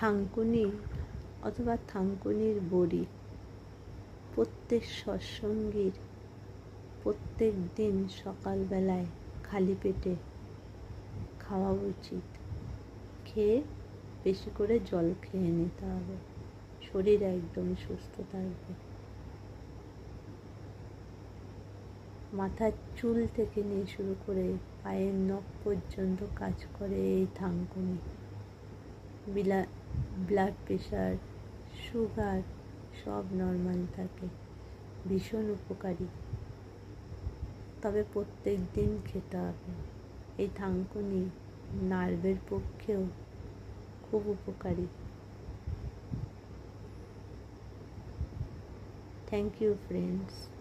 থানকুনি অথবা থানকুনির বড়ি প্রত্যেক সৎসঙ্গীর প্রত্যেক দিন সকালবেলায় খালি পেটে খাওয়া উচিত। খেয়ে বেশি করে জল খেয়ে নিতে হবে, শরীর একদম সুস্থ থাকবে। মাথার চুল থেকে নিয়ে শুরু করে পায়ের নখ পর্যন্ত কাজ করে এই থানকুনি। ব্লাড প্রেশার, সুগার সব নর্মাল থাকে, ভীষণ উপকারী। তবে প্রত্যেক দিন খেতে হবে। এই থানকুনি নার্ভের পক্ষেও খুব উপকারী। Thank you friends.